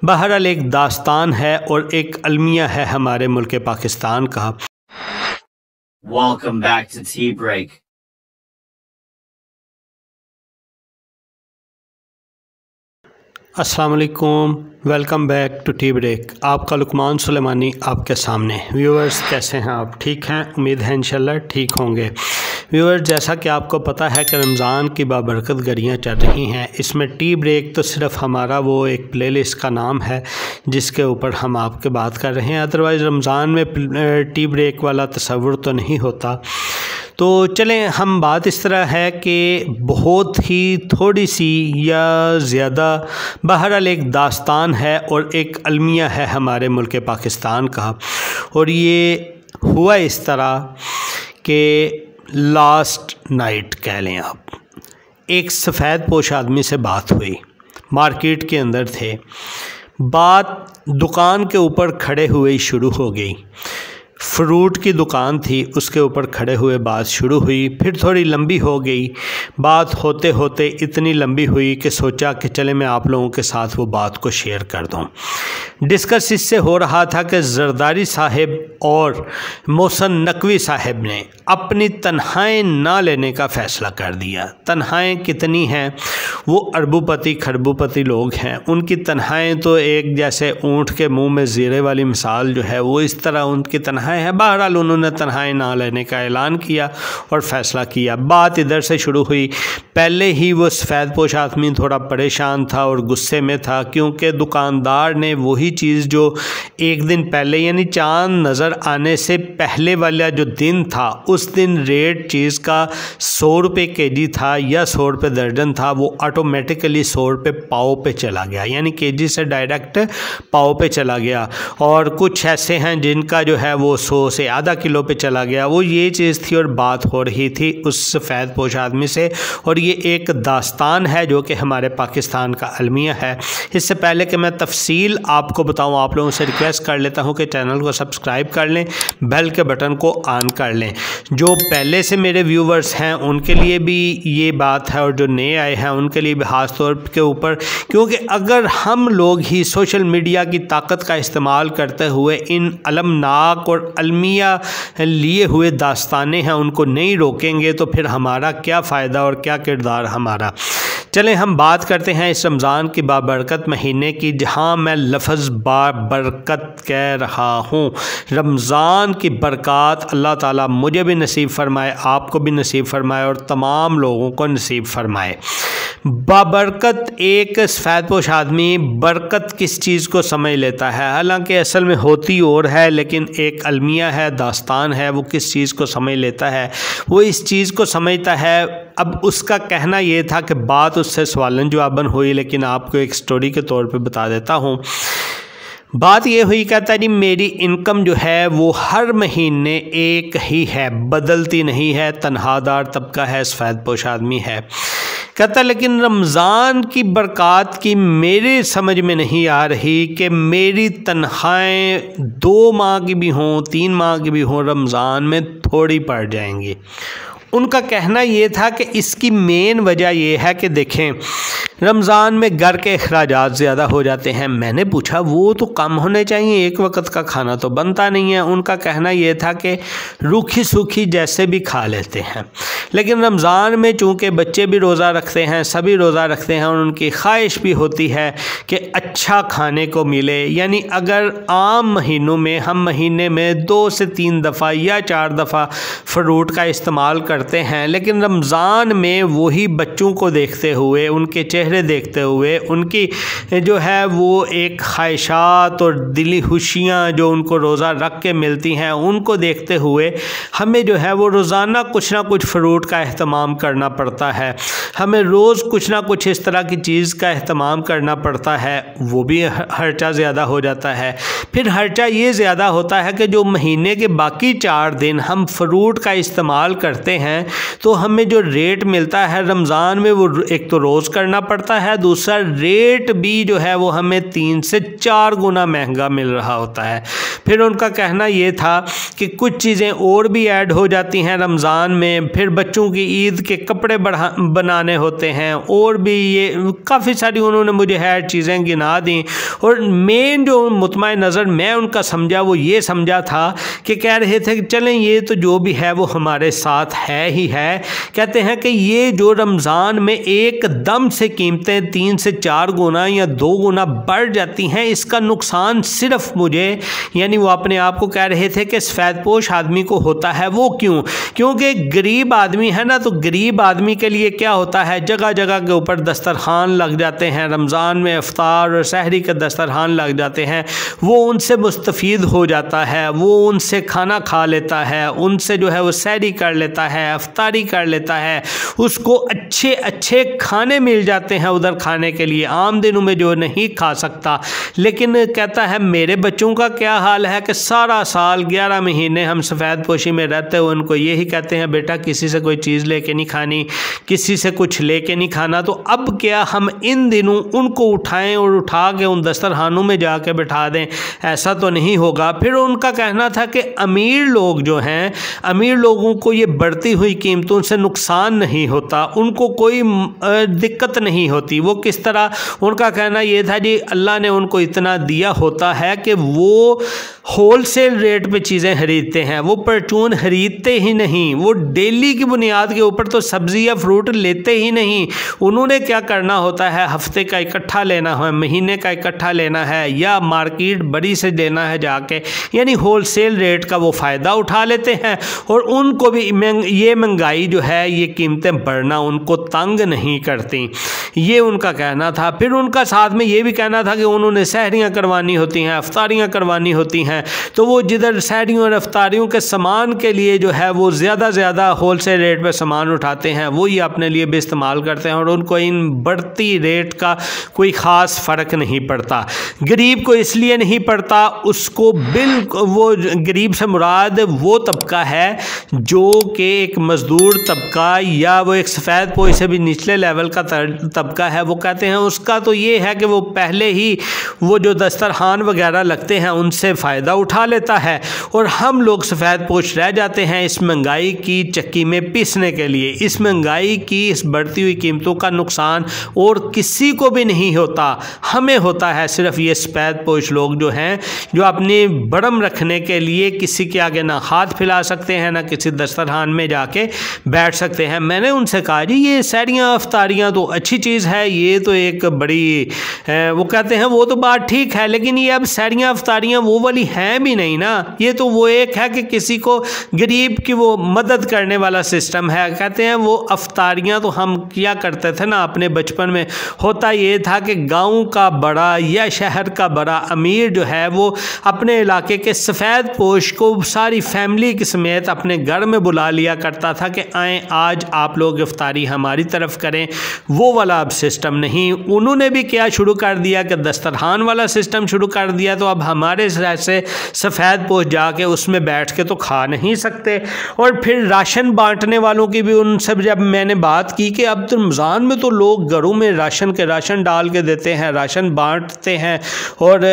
बहरहाल एक दास्तान है और एक अलमिया है हमारे मुल्क पाकिस्तान का। Welcome back to Tea Break. अस्सलाम वालेकुम, welcome back to tea break. आपका लुकमान सुलेमानी आपके सामने। व्यूअर्स कैसे हैं आप? ठीक हैं? उम्मीद है इंशाल्लाह ठीक होंगे। व्यूअर्स, जैसा कि आपको पता है कि रमज़ान की बाबरकत घड़ियाँ चल रही हैं। इसमें टी ब्रेक तो सिर्फ हमारा वो एक प्लेलिस्ट का नाम है जिसके ऊपर हम आपके बात कर रहे हैं। अदरवाइज़ रमज़ान में टी ब्रेक वाला तसव्वुर तो नहीं होता। तो चलें, हम बात इस तरह है कि बहुत ही थोड़ी सी या ज़्यादा बहरहाल एक दास्तान है और एक अलमिया है हमारे मुल्क पाकिस्तान का। और ये हुआ इस तरह कि लास्ट नाइट कह लें आप, एक सफ़ेद पोश आदमी से बात हुई, मार्केट के अंदर थे। बात दुकान के ऊपर खड़े हुए ही शुरू हो गई। फ्रूट की दुकान थी, उसके ऊपर खड़े हुए बात शुरू हुई, फिर थोड़ी लंबी हो गई। बात होते होते इतनी लंबी हुई कि सोचा कि चले मैं आप लोगों के साथ वो बात को शेयर कर दूं। डिस्कस इससे हो रहा था कि जरदारी साहब और मोहसिन नकवी साहब ने अपनी तन्ख्वाहें ना लेने का फ़ैसला कर दिया। तन्ख्वाहें कितनी हैं? वो अरबोपति खरबोपति लोग हैं, उनकी तन्ख्वाहें तो एक जैसे ऊँट के मुंह में ज़ीरे वाली मिसाल जो है वो इस तरह उनकी तन्ख्वाहें है। बहरहाल उन्होंने तन्ख्वाहें ना लेने का ऐलान किया और फ़ैसला किया। बात इधर से शुरू हुई। पहले ही वो सफ़ेद पोश आदमी थोड़ा परेशान था और गुस्से में था, क्योंकि दुकानदार ने वही चीज़ जो एक दिन पहले यानी चांद नज़र आने से पहले वाला जो दिन था, उस दिन रेट चीज़ का 100 रुपये केजी था या 100 रुपये दर्जन था, वो ऑटोमेटिकली 100 रुपये पाव पे चला गया, यानी केजी से डायरेक्ट पाव पे चला गया। और कुछ ऐसे हैं जिनका जो है वो 100 से आधा किलो पे चला गया। वो ये चीज़ थी और बात हो रही थी उस सफ़ेद पोश आदमी से। और ये एक दास्तान है जो कि हमारे पाकिस्तान का अलमिया है। इससे पहले कि मैं तफसील आपको बताऊं, आप लोगों से रिक्वेस्ट कर लेता हूं कि चैनल को सब्सक्राइब कर लें, बेल के बटन को ऑन कर लें। जो पहले से मेरे व्यूवर्स हैं उनके लिए भी ये बात है और जो नए आए हैं उनके लिए भी ख़ास तौर के ऊपर, क्योंकि अगर हम लोग ही सोशल मीडिया की ताकत का इस्तेमाल करते हुए इन अलमनाक और अलमिया लिए हुए दास्तानें हैं उनको नहीं रोकेंगे तो फिर हमारा क्या फ़ायदा और क्या किरदार हमारा। चलें हम बात करते हैं इस रमज़ान की बाबरकत महीने की, जहां मैं लफ्ज़ बाबरकत कह रहा हूं। रमज़ान की बरक़ात अल्लाह ताला मुझे भी नसीब फरमाए, आपको भी नसीब फरमाए और तमाम लोगों को नसीब फरमाए। बाबरकत, एक सफ़ेद पोश आदमी बरकत किस चीज़ को समझ लेता है, हालांकि असल में होती और है, लेकिन एक अलमिया है, दास्तान है, वो किस चीज़ को समझ लेता है, वो इस चीज़ को समझता है। अब उसका कहना ये था कि बात उससे सवालन जवाबन हुई, लेकिन आपको एक स्टोरी के तौर पे बता देता हूँ। बात ये हुई, कहता है जी मेरी इनकम जो है वो हर महीने एक ही है, बदलती नहीं है, तनहादार तबका है, सफ़ेद पोश आदमी है। कहता लेकिन रमज़ान की बरक़ात की मेरे समझ में नहीं आ रही कि मेरी तनख्वाहें 2 माह की भी हों 3 माह की भी हों रमज़ान में थोड़ी पड़ जाएंगी। उनका कहना ये था कि इसकी मेन वजह यह है कि देखें रमज़ान में घर के अखराजात ज़्यादा हो जाते हैं। मैंने पूछा वो तो कम होने चाहिए, एक वक्त का खाना तो बनता नहीं है। उनका कहना यह था कि रूखी सूखी जैसे भी खा लेते हैं, लेकिन रमज़ान में चूँकि बच्चे भी रोज़ा रखते हैं, सभी रोज़ा रखते हैं और उनकी ख्वाहिश भी होती है कि अच्छा खाने को मिले। यानी अगर आम महीनों में हम महीने में 2 से 3 दफ़ा या 4 दफ़ा फ्रूट का इस्तेमाल करते हैं, लेकिन रमज़ान में वही बच्चों को देखते हुए, उनके चेहरे देखते हुए, उनकी जो है वो एक ख्वाहिशात और दिली खुशियाँ जो उनको रोज़ा रख के मिलती हैं, उनको देखते हुए हमें जो है वो रोज़ाना कुछ ना कुछ फ्रूट का अहतमाम करना पड़ता है। हमें रोज़ कुछ ना कुछ इस तरह की चीज़ का अहतमाम करना पड़ता है। वो भी खर्चा ज़्यादा हो जाता है। फिर खर्चा ये ज़्यादा होता है कि जो महीने के बाकी 4 दिन हम फ्रूट का इस्तेमाल करते हैं तो हमें जो रेट मिलता है रमज़ान में वो एक तो रोज़ करना पड़ता है, दूसरा रेट भी जो है वो हमें 3 से 4 गुना महंगा मिल रहा होता है। फिर उनका कहना ये था कि कुछ चीज़ें और भी ऐड हो जाती हैं रमज़ान में, फिर बच्चों की ईद के कपड़े बनाने होते हैं और भी ये काफ़ी सारी उन्होंने मुझे है चीज़ें गिना दी। और मेन जो मुतमा नज़र मैं उनका समझा वो ये समझा था कि कह रहे थे कि चलें ये तो जो भी है वो हमारे साथ है ही है। कहते हैं कि ये जो रमज़ान में एकदम से कीमतें 3 से 4 गुना या 2 गुना बढ़ जाती हैं, इसका नुकसान सिर्फ मुझे, यानी वो अपने आप को कह रहे थे कि सफ़ेदपोश आदमी को होता है। वो क्यों? क्योंकि गरीब आदमी है ना, तो गरीब आदमी के लिए क्या होता है, जगह जगह के ऊपर दस्तरखान लग जाते हैं, रमज़ान में इफ्तार और सहरी के दस्तरखान लग जाते हैं, वो उनसे मुस्तफ़ीद हो जाता है, वो उनसे खाना खा लेता है, उनसे जो है वो सहरी कर लेता है, इफ्तारी कर लेता है, उसको अच्छे अच्छे खाने मिल जाते हैं उधर खाने के लिए, आम दिनों में जो नहीं खा सकता। लेकिन कहता है मेरे बच्चों का क्या हाल है कि सारा साल 11 महीने हम सफ़ेदपोशी में रहते हुए उनको यही कहते हैं बेटा किसी से कोई चीज़ लेके नहीं खानी, किसी से कुछ लेके नहीं खाना। तो अब क्या हम इन दिनों उनको उठाएं और उठा के उन दस्तरखानों में जाके बिठा दें? ऐसा तो नहीं होगा। फिर उनका कहना था कि अमीर लोग जो हैं, अमीर लोगों को ये बढ़ती हुई कीमतों से नुकसान नहीं होता, उनको कोई दिक्कत नहीं होती। वो किस तरह? उनका कहना ये था जी अल्लाह ने उनको इतना दिया होता है कि वो होलसेल रेट पे चीज़ें खरीदते हैं, वो परचून खरीदते ही नहीं, वो डेली की बुनियाद के ऊपर तो सब्ज़ी या फ्रूट लेते ही नहीं। उन्होंने क्या करना होता है, हफ्ते का इकट्ठा लेना है, महीने का इकट्ठा लेना है, या मार्केट बड़ी से लेना है जाके, यानी होलसेल रेट का वो फ़ायदा उठा लेते हैं। और उनको भी ये महंगाई जो है, ये कीमतें बढ़ना उनको तंग नहीं करती, ये उनका कहना था। फिर उनका साथ में ये भी कहना था कि उन्होंने सहरियाँ करवानी होती हैं, इफ्तारियाँ करवानी होती हैं, तो वो जिधर सहरियों और इफ्तारियों के सामान के लिए जो है वो ज़्यादा होलसेल रेट पे सामान उठाते हैं, वो ही अपने लिए भी इस्तेमाल करते हैं और उनको इन बढ़ती रेट का कोई ख़ास फ़र्क नहीं पड़ता। गरीब को इसलिए नहीं पड़ता, उसको वो गरीब से मुराद वो तबका है जो कि एक मज़दूर तबका या वो एक सफ़ेदपोश से भी निचले लेवल का तबका है। वो कहते हैं उसका तो ये है कि वो पहले ही वो जो दस्तरखान वगैरह लगते हैं उनसे फ़ायदा उठा लेता है, और हम लोग सफ़ेदपोश रह जाते हैं इस महंगाई की चक्की में पीसने के लिए। इस महंगाई की इस बढ़ती हुई कीमतों का नुकसान और किसी को भी नहीं होता, हमें होता है। सिर्फ ये सफ़ेदपोश लोग जो हैं, जो अपनी बड़म रखने के लिए किसी के आगे ना हाथ फैला सकते हैं, ना किसी दस्तरखान में जाके बैठ सकते हैं। मैंने उनसे कहा जी ये सहरियाँ इफ्तारियाँ तो अच्छी चीज़ है, ये तो एक बड़ी वो कहते हैं वो तो बात ठीक है, लेकिन ये अब सहरियाँ इफ्तारियाँ वो वाली हैं भी नहीं ना। ये तो वो एक है कि किसी को गरीब की वो मदद करने वाला सिस्टम है। कहते हैं वो इफ्तारियाँ तो हम किया करते थे ना अपने बचपन में, होता ये था कि गाँव का बड़ा या शहर का बड़ा अमीर जो है वो अपने इलाके के सफ़ेदपोश को सारी फैमिली के समेत अपने घर में बुला लिया करता था कि आएँ आज आप लोग इफ्तारी हमारी तरफ करें। वो वाला अब सिस्टम नहीं, उन्होंने भी क्या शुरू कर दिया कि दस्तरखान वाला सिस्टम शुरू कर दिया। तो अब हमारे जैसे सफ़ेदपोश जाके उसमें बैठ के तो खा नहीं सकते। और फिर राशन बांटने वालों की भी उनसे जब मैंने बात की कि अब तो रमज़ान में तो लोग घरों में राशन डाल के देते हैं, राशन बांटते हैं, और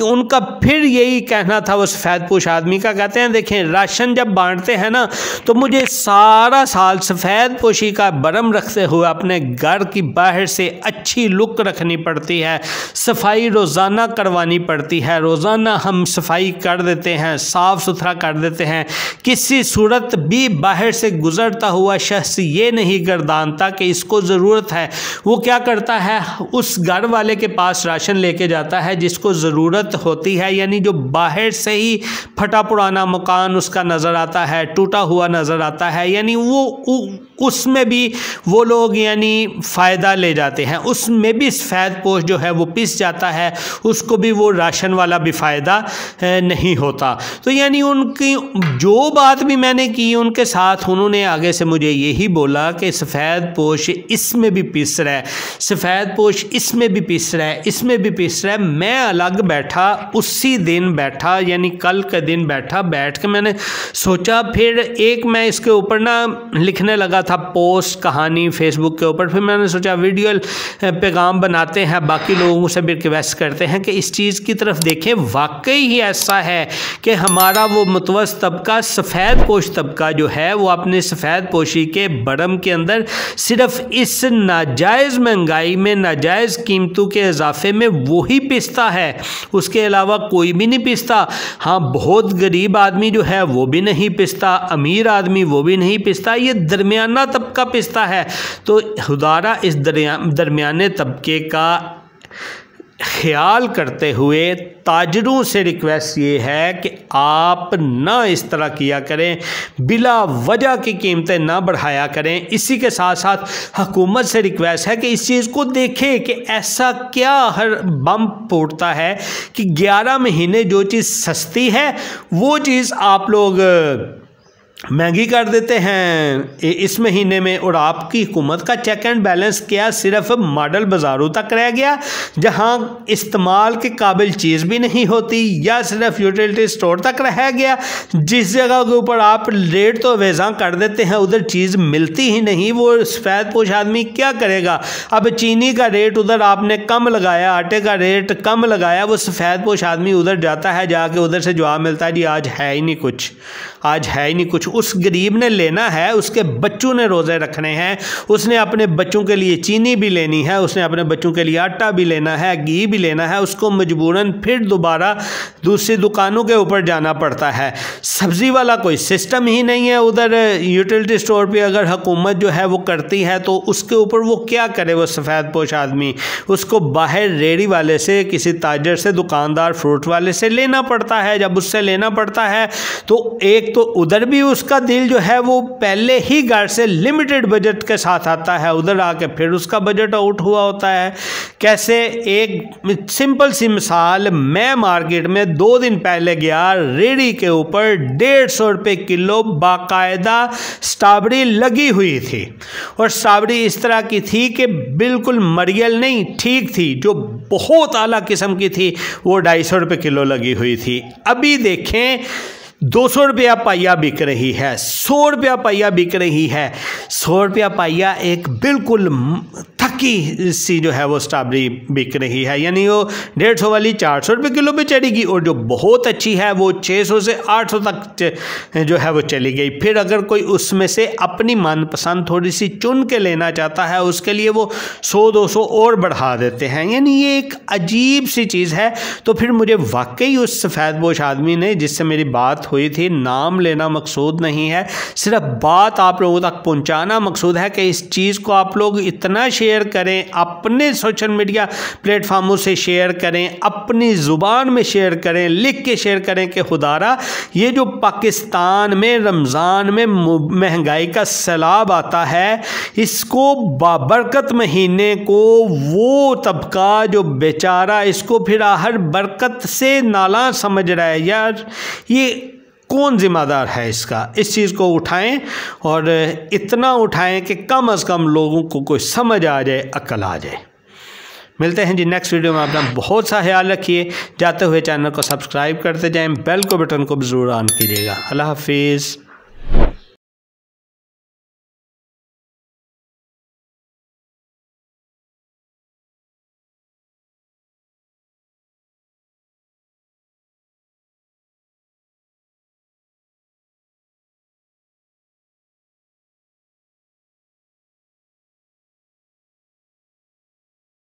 उनका फिर यही कहना था वो सफ़ेदपोश आदमी का। कहते हैं देखें राशन जब बांटते हैं ना तो मुझे सारा साल सफ़ेदपोशी का बरम रखते हुए अपने घर की बाहर से अच्छी लुक रखनी पड़ती है, सफाई रोज़ाना करवानी पड़ती है, रोज़ाना हम सफाई कर देते हैं, साफ़ सुथरा कर देते हैं। किसी सूरत भी बाहर से गुज़रता हुआ शख्स ये नहीं गर्दानता कि इसको ज़रूरत है, वो क्या करता है उस घर वाले के पास राशन लेके जाता है जिसको ज़रूरत होती है, यानी जो बाहर से ही फटा पुराना मकान उसका नज़र आता है, टूटा हुआ नज़र आता है, यानी वो उसमें भी वो लोग यानी फ़ायदा ले जाते हैं, उसमें भी सफ़ेद पोश जो है वो पिस जाता है, उसको भी वो राशन वाला भी फ़ायदा नहीं होता। तो यानी उनकी जो बात भी मैंने की उनके साथ, उन्होंने आगे से मुझे यही बोला कि सफ़ेद पोश इसमें भी पिस रहा है, सफ़ेद पोश इसमें भी पिस रहा है, इसमें भी पिस रहा है। मैं अलग बैठा, उसी दिन बैठा यानी कल के दिन बैठ के मैंने सोचा, फिर एक मैं इसके ऊपर ना लिखने लगा था पोस्ट कहानी फेसबुक के ऊपर। फिर मैंने सोचा वीडियो पैगाम बनाते हैं, बाकी लोगों से भी रिक्वेस्ट करते हैं कि इस चीज़ की तरफ देखें। वाकई ही ऐसा है कि हमारा वो मुतवस्सित तबका, सफ़ेद पोश तबका जो है वो अपने सफ़ेद पोशी के बरम के अंदर सिर्फ इस नाजायज़ महंगाई में, नाजायज़ कीमतों के इजाफे में वही पिसता है, उसके अलावा कोई भी नहीं पिसता। हाँ, बहुत गरीब आदमी जो है वो भी नहीं पिसता, अमीर आदमी वो भी नहीं पिसता, ये दरमियाना तबका पिसता है। तो खुदारा इस दरमियाने तबके का ख्याल करते हुए ताजरों से रिक्वेस्ट ये है कि आप ना इस तरह किया करें, बिला वजह की कीमतें ना बढ़ाया करें। इसी के साथ साथ हुकूमत से रिक्वेस्ट है कि इस चीज़ को देखें कि ऐसा क्या हर बम फूटता है कि 11 महीने जो चीज़ सस्ती है वो चीज़ आप लोग महंगी कर देते हैं इस महीने में। और आपकी हुकूमत का चेक एंड बैलेंस क्या सिर्फ मॉडल बाज़ारों तक रह गया, जहां इस्तेमाल के काबिल चीज़ भी नहीं होती, या सिर्फ यूटिलिटी स्टोर तक रह गया, जिस जगह के ऊपर आप रेट तो वेज़ा कर देते हैं उधर चीज़ मिलती ही नहीं। वो सफ़ेद पोश आदमी क्या करेगा? अब चीनी का रेट उधर आपने कम लगाया, आटे का रेट कम लगाया, वो सफ़ेद पोश आदमी उधर जाता है, जाके उधर से जवाब मिलता है जी आज है ही नहीं कुछ, आज है ही नहीं कुछ। उस गरीब ने लेना है, उसके बच्चों ने रोज़े रखने हैं, उसने अपने बच्चों के लिए चीनी भी लेनी है, उसने अपने बच्चों के लिए आटा भी लेना है, घी भी लेना है, उसको मजबूरन फिर दोबारा दूसरी दुकानों के ऊपर जाना पड़ता है। सब्ज़ी वाला कोई सिस्टम ही नहीं है उधर यूटिलिटी स्टोर पे। अगर हुकूमत जो है वो करती है तो उसके ऊपर वो क्या करे? वो सफ़ेद पोश आदमी उसको बाहर रेडी वाले से, किसी ताजर से, दुकानदार फ्रूट वाले से लेना पड़ता है। जब उससे लेना पड़ता है तो एक तो उधर भी उसका दिल जो है वो पहले ही घर से लिमिटेड बजट के साथ आता है, उधर आके फिर उसका बजट आउट हुआ होता है। कैसे? एक सिंपल सी मिसाल, मैं मार्केट में 2 दिन पहले गया, रेडी के ऊपर 150 रुपये किलो बाकायदा स्ट्रॉबेरी लगी हुई थी, और स्ट्रॉबेरी इस तरह की थी कि बिल्कुल मरियल नहीं, ठीक थी, जो बहुत आला किस्म की थी वो 250 रुपये किलो लगी हुई थी। अभी देखें 200 रुपया पाइया बिक रही है, 100 रुपया पाइया बिक रही है। 100 रुपया पाइया एक बिल्कुल थकी सी जो है वो स्ट्रॉबेरी बिक रही है, यानी वो 150 वाली 400 रुपये किलो पे चढ़ेगी, और जो बहुत अच्छी है वो 600 से 800 तक जो है वो चली गई। फिर अगर कोई उसमें से अपनी मनपसंद थोड़ी सी चुन के लेना चाहता है, उसके लिए वो 100-200 और बढ़ा देते हैं। यानी ये एक अजीब सी चीज़ है। तो फिर मुझे वाकई उस सफ़ेद पोश आदमी ने जिससे मेरी बात हुई थी, नाम लेना मकसूद नहीं है, सिर्फ बात आप लोगों तक पहुंचाना मकसूद है कि इस चीज़ को आप लोग इतना शेयर करें, अपने सोशल मीडिया प्लेटफार्मों से शेयर करें, अपनी ज़ुबान में शेयर करें, लिख के शेयर करें कि खुदारा ये जो पाकिस्तान में रमज़ान में महंगाई का सैलाब आता है, इसको बाबरकत महीने को वो तबका जो बेचारा इसको फिर हर बरकत से नाला समझ रहा है, यार ये कौन ज़िम्मेदार है इसका? इस चीज़ को उठाएं, और इतना उठाएं कि कम अज़ कम लोगों को कोई समझ आ जाए, अक्ल आ जाए। मिलते हैं जी नेक्स्ट वीडियो में। अपना बहुत सा ख्याल रखिए। जाते हुए चैनल को सब्सक्राइब करते जाएं, बेल को बटन को भी ज़रूर ऑन कीजिएगा। अल्लाह हाफिज़।